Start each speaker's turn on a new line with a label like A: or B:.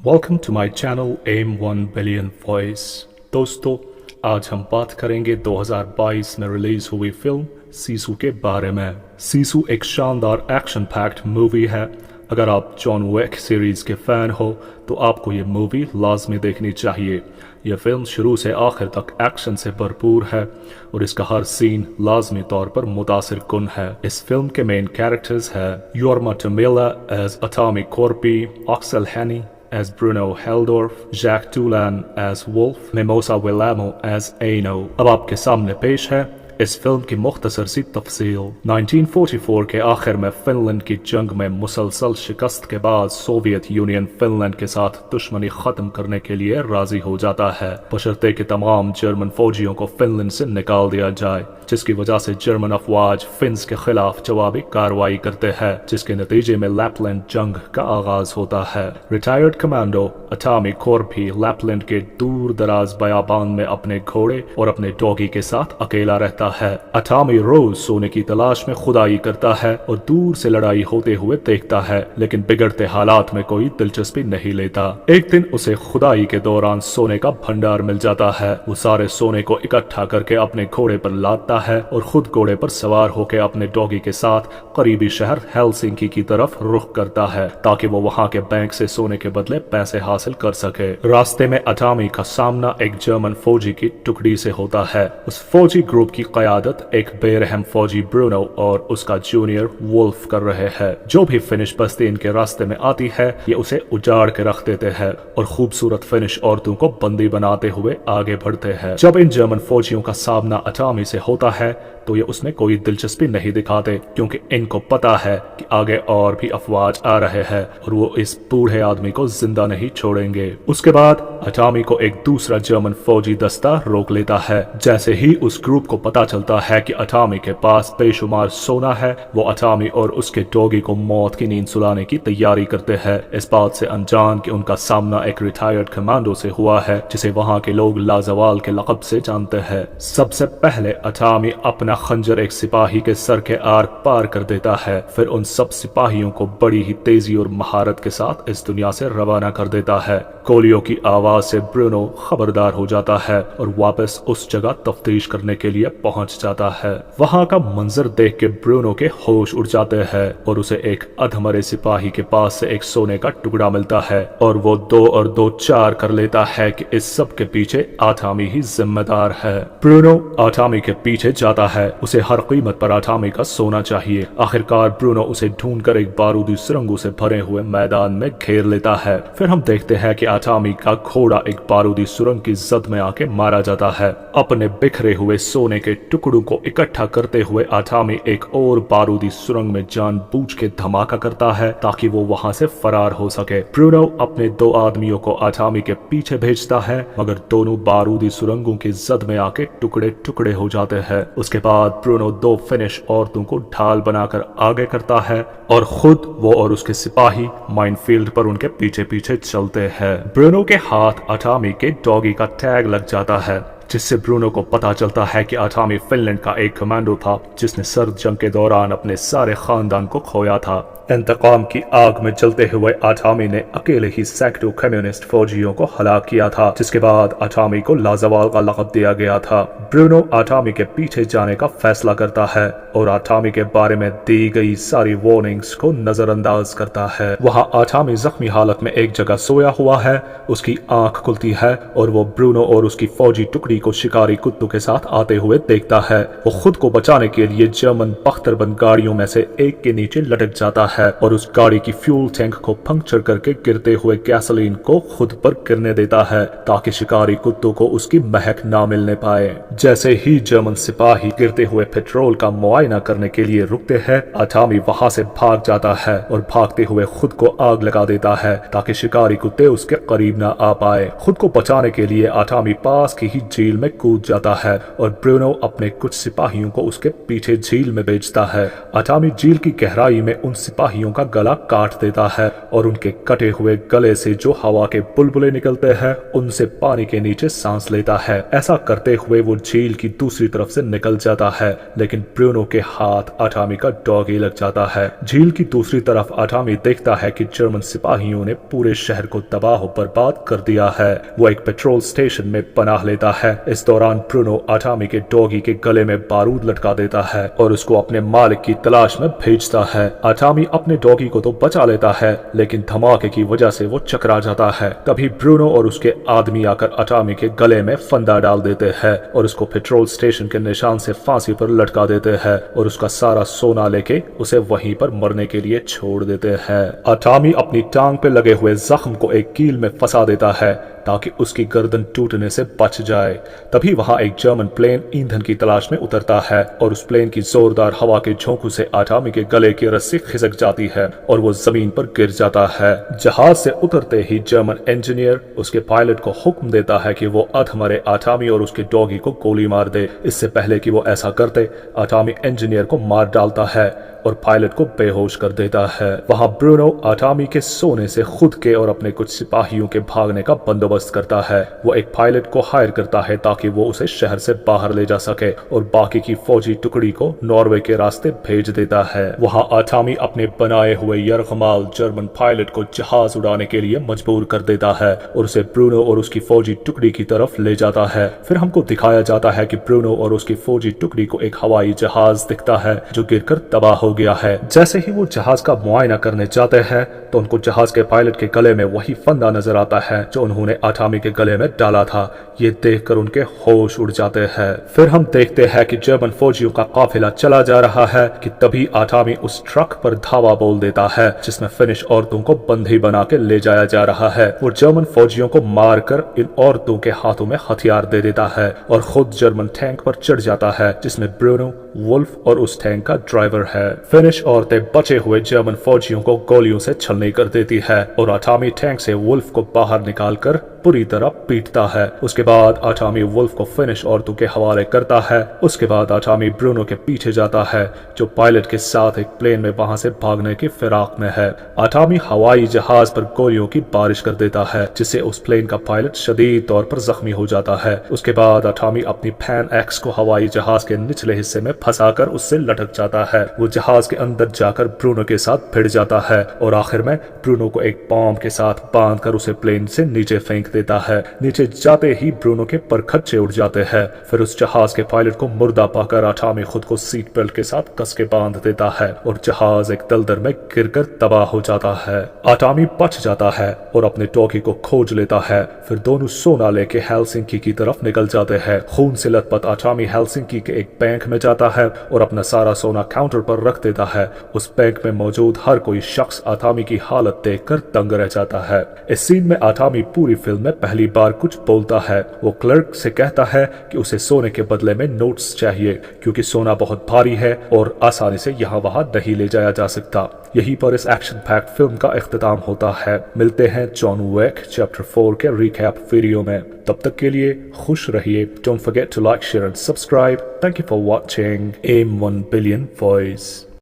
A: Welcome to my channel M 1 billion voice. दोस्तों, आज हम बात करेंगे 2022 में रिलीज हुई फिल्म सीसू के बारे में। सीसू एक शानदार एक्शन पैक्ड मूवी है। अगर आप जॉन विक सीरीज के फैन हो तो आपको ये मूवी लाजमी देखनी चाहिए। यह फिल्म शुरू से आखिर तक एक्शन से भरपूर है और इसका हर सीन लाजमी तौर पर मुतासिर कुन है। इस फिल्म के मेन कैरेक्टर्स है योर्मा टोमिला एज अटॉमी कॉर्पी, ऑक्सेल हैनी as Bruno Heldorf, Jack Tulan as Wolf, Mimosa Willamo as Ano। अब आपके सामने पेश है इस फिल्म की मुख्तसर सी तफसील। 1944 के आखिर में फिनलैंड की जंग में मुसलसल शिकस्त के बाद सोवियत यूनियन फिनलैंड के साथ दुश्मनी खत्म करने के लिए राजी हो जाता है, बशर्ते कि तमाम जर्मन फौजियों को फिनलैंड से निकाल दिया जाए, जिसकी वजह से जर्मन अफवाज फिन्स के खिलाफ जवाबी कार्रवाई करते हैं, जिसके नतीजे में लैपलैंड जंग का आगाज होता है। रिटायर्ड कमांडो अटॉमी कॉर्पी लैपलैंड के दूर दराज बयाबान में अपने घोड़े और अपने डॉगी के साथ अकेला रहता है। अटॉमी रोज सोने की तलाश में खुदाई करता है और दूर से लड़ाई होते हुए देखता है, लेकिन बिगड़ते हालात में कोई दिलचस्पी नहीं लेता। एक दिन उसे खुदाई के दौरान सोने का भंडार मिल जाता है। वो सारे सोने को इकट्ठा करके अपने घोड़े पर लादता है और खुद घोड़े पर सवार होकर अपने डॉगी के साथ करीबी शहर हेलसिंकी की तरफ रुख करता है, ताकि वो वहां के बैंक से सोने के बदले पैसे हासिल कर सके। रास्ते में अटॉमी का सामना एक जर्मन फौजी की टुकड़ी से होता है। उस फौजी ग्रुप की क़यादत एक बेरहम फौजी ब्रूनो और उसका जूनियर वुल्फ कर रहे हैं। जो भी फिनिश बस्ती इनके रास्ते में आती है ये उसे उजाड़ के रख देते हैं और खूबसूरत फिनिश औरतों को बंदी बनाते हुए आगे बढ़ते हैं। जब इन जर्मन फौजियों का सामना अटॉमी से होता है तो ये उसमें कोई दिलचस्पी नहीं दिखाते, क्योंकि इनको पता है कि आगे और भी अफवाज आ रहे हैं और वो इस बूढ़े आदमी को जिंदा नहीं छोड़ेंगे। उसके बाद अटॉमी को एक दूसरा जर्मन फौजी दस्ता रोक लेता है। जैसे ही उस ग्रुप को पता चलता है कि अटॉमी के पास बेशुमार सोना है, वो अटॉमी और उसके डॉगी को मौत की नींद सुलाने की तैयारी करते हैं, इस बात से अनजान कि उनका सामना एक रिटायर्ड कमांडो से हुआ है, जिसे वहां के लोग लाजवाल के लक़ब से जानते हैं। सबसे पहले अटॉमी अपना खंजर एक सिपाही के सर के आर पार कर देता है, फिर उन सब सिपाहियों को बड़ी ही तेजी और महारत के साथ इस दुनिया से रवाना कर देता है। गोलियों की आवाज से ब्रूनो खबरदार हो जाता है और वापस उस जगह तफ्तीश करने के लिए पहुंच जाता है। वहां का मंजर देख के ब्रूनो के होश उड़ जाते हैं और उसे एक अधमरे सिपाही के पास से एक सोने का टुकड़ा मिलता है और वो 2 और 2 4 कर लेता है कि इस सब के पीछे अटॉमी ही जिम्मेदार है। ब्रूनो अटॉमी के पीछे जाता है, उसे हर कीमत पर अटॉमी का सोना चाहिए। आखिरकार ब्रूनो उसे ढूंढकर एक बारूदी सुरंगों से भरे हुए मैदान में घेर लेता है। फिर हम देखते हैं कि अटॉमी का घोड़ा एक बारूदी सुरंग की जद में आके मारा जाता है। अपने बिखरे हुए सोने के टुकड़ों को इकट्ठा करते हुए अटॉमी एक और बारूदी सुरंग में जानबूझ के धमाका करता है ताकि वो वहां से फरार हो सके। ब्रूनो अपने 2 आदमियों को अटॉमी के पीछे भेजता है, मगर दोनों बारूदी सुरंगों की जद में आके टुकड़े टुकड़े हो जाते हैं। उसके बाद ब्रूनो 2 फिनिश औरतों को ढाल बनाकर आगे करता है और खुद वो और उसके सिपाही माइनफील्ड पर उनके पीछे पीछे चलते हैं। ब्रूनो के हाथ अटॉमी के डॉगी का टैग लग जाता है, जिससे ब्रूनो को पता चलता है कि अटॉमी फिनलैंड का एक कमांडो था जिसने सर्द जंग के दौरान अपने सारे खानदान को खोया था। इंतकाम की आग में जलते हुए अटॉमी ने अकेले ही सैकड़ों कम्युनिस्ट फौजियों को हलाक किया था, जिसके बाद अटॉमी को लाजवाल का लक़ब दिया गया था। ब्रूनो अटॉमी के पीछे जाने का फैसला करता है और अटॉमी के बारे में दी गई सारी वार्निंग्स को नजरअंदाज करता है। वहां अटॉमी जख्मी हालत में एक जगह सोया हुआ है, उसकी आंख खुलती है और वो ब्रूनो और उसकी फौजी टुकड़ी को शिकारी कुत्तों के साथ आते हुए देखता है। वो खुद को बचाने के लिए जर्मन बख्तरबंद गाड़ियों में से एक के नीचे लटक जाता है और उस गाड़ी की फ्यूल टैंक को पंक्चर करके गिरते हुए गैसोलीन को खुद पर गिरने देता है, ताकि शिकारी कुत्तों को उसकी महक ना मिलने पाए। जैसे ही जर्मन सिपाही गिरते हुए पेट्रोल का मुआयना करने के लिए रुकते हैं, अटॉमी वहां से भाग जाता है और भागते हुए खुद को आग लगा देता है ताकि शिकारी कुत्ते उसके करीब ना आ पाए। खुद को बचाने के लिए अटॉमी पास की ही झील में कूद जाता है और ब्रूनो अपने कुछ सिपाहियों को उसके पीछे झील में भेजता है। अटॉमी झील की गहराई में उन सिपाहियों सिपाहियों का गला काट देता है और उनके कटे हुए गले से जो हवा के बुलबुले निकलते हैं उनसे पानी के नीचे सांस लेता है। ऐसा करते हुए वो झील की दूसरी तरफ से निकल जाता है, लेकिन ब्रूनो के हाथ अटामी का डॉगी लग जाता है। झील की दूसरी तरफ अटामी देखता है कि जर्मन सिपाहियों ने पूरे शहर को तबाह बर्बाद कर दिया है। वो एक पेट्रोल स्टेशन में पनाह लेता है। इस दौरान ब्रूनो अटामी के डॉगी के गले में बारूद लटका देता है और उसको अपने मालिक की तलाश में भेजता है। अटामी अपने डॉगी को तो बचा लेता है, लेकिन धमाके की वजह से वो चकरा जाता है। तभी ब्रूनो और उसके आदमी आकर अटामी के गले में फंदा डाल देते हैं और उसको पेट्रोल स्टेशन के निशान से फांसी पर लटका देते हैं और उसका सारा सोना लेके उसे वहीं पर मरने के लिए छोड़ देते हैं। अटामी अपनी टांग पे लगे हुए जख्म को एक कील में फंसा देता है ताकि उसकी गर्दन टूटने से बच जाए। तभी वहां एक जर्मन प्लेन ईंधन की तलाश में उतरता है और उस प्लेन की जोरदार हवा के झोंकों से अटामी के गले की रस्सी खिसक जाती है और वो जमीन पर गिर जाता है। जहाज से उतरते ही जर्मन इंजीनियर उसके पायलट को हुक्म देता है कि वो अधमरे अटामी और उसके डॉगी को गोली मार दे। इससे पहले कि वो ऐसा करते, अटामी इंजीनियर को मार डालता है और पायलट को बेहोश कर देता है। वहां ब्रूनो अटामी के सोने से खुद के और अपने कुछ सिपाहियों के भागने का बंदोबस्त करता है। वो एक पायलट को हायर करता है ताकि वो उसे शहर से बाहर ले जा सके और बाकी की फौजी टुकड़ी को नॉर्वे के रास्ते भेज देता है। वहां अटामी अपने बनाए हुए यरगमाल जर्मन पायलट को जहाज उड़ाने के लिए मजबूर कर देता है और उसे ब्रूनो और उसकी फौजी टुकड़ी की तरफ ले जाता है। फिर हमको दिखाया जाता है कि ब्रूनो और उसकी फौजी टुकड़ी को एक हवाई जहाज दिखता है जो गिरकर तबाह हो गया है। जैसे ही वो जहाज का मुआयना करने जाते हैं तो उनको जहाज के पायलट के गले में वही फंदा नजर आता है जो उन्होंने अटामी के गले में डाला था। ये देखकर उनके होश उड़ जाते हैं। फिर हम देखते हैं कि जर्मन फौजियों का काफिला चला जा रहा है कि तभी अटामी उस ट्रक पर धावा बोल देता है जिसमें फिनिश औरतों को बंधी बना के ले जाया जा रहा है। वो जर्मन फौजियों को मारकर इन औरतों के हाथों में हथियार दे देता है और खुद जर्मन टैंक पर चढ़ जाता है जिसमें ब्रूनो, वुल्फ और उस टैंक का ड्राइवर है। फिनिश औरतें बचे हुए जर्मन फौजियों को गोलियों से छलनी कर देती है और अटामी टैंक से वुल्फ को बाहर निकालकर पूरी तरह पीटता है। उसके बाद अटामी वुल्फ को फिनिश औरतों के हवाले करता है। उसके बाद अटामी ब्रूनो के पीछे जाता है जो पायलट के साथ एक प्लेन में वहां से भागने की फिराक में है। अटामी हवाई जहाज पर गोलियों की बारिश कर देता है जिससे उस प्लेन का पायलट शदीद तौर पर जख्मी हो जाता है। उसके बाद अटामी अपनी फैन एक्स को हवाई जहाज के निचले हिस्से में फंसाकर उससे लटक जाता है। वो जहाज के अंदर जाकर ब्रूनो के साथ भिड़ जाता है और आखिर में ब्रूनो को एक बॉम्ब के साथ बांधकर उसे प्लेन से नीचे फेंक देता है। नीचे जाते ही ब्रूनो के परखच्चे उड़ जाते हैं। फिर उस जहाज के पायलट को मुर्दा पाकर अटामी खुद को सीट बेल्ट के साथ कस के बांध देता है और जहाज एक दलदल में गिरकर तबाह हो जाता है। अटामी बच जाता है और अपने डॉगी को खोज लेता है। फिर दोनों सोना लेके हेलसिंकी की तरफ निकल जाते हैं। खून से लथपथ अटामी हेलसिंकी के एक बैंक में जाता है और अपना सारा सोना काउंटर पर रख देता है। उस बैंक में मौजूद हर कोई शख्स अटामी की हालत देखकर दंग रह जाता है। इस सीन में अटामी पूरी फिल्म में पहली बार कुछ बोलता है। वो क्लर्क से कहता है कि उसे सोने के बदले में नोट्स चाहिए क्योंकि सोना बहुत भारी है और आसानी से यहाँ वहां नहीं ले जाया जा सकता। यहीं पर इस एक्शन पैक्ड फिल्म का इख्तिताम होता है। मिलते हैं जॉन विक चैप्टर 4 के रिकैप वीडियो में। तब तक के लिए खुश रहिए। Don't forget to like, share and subscribe. Thank you for watching M 1 billion voice.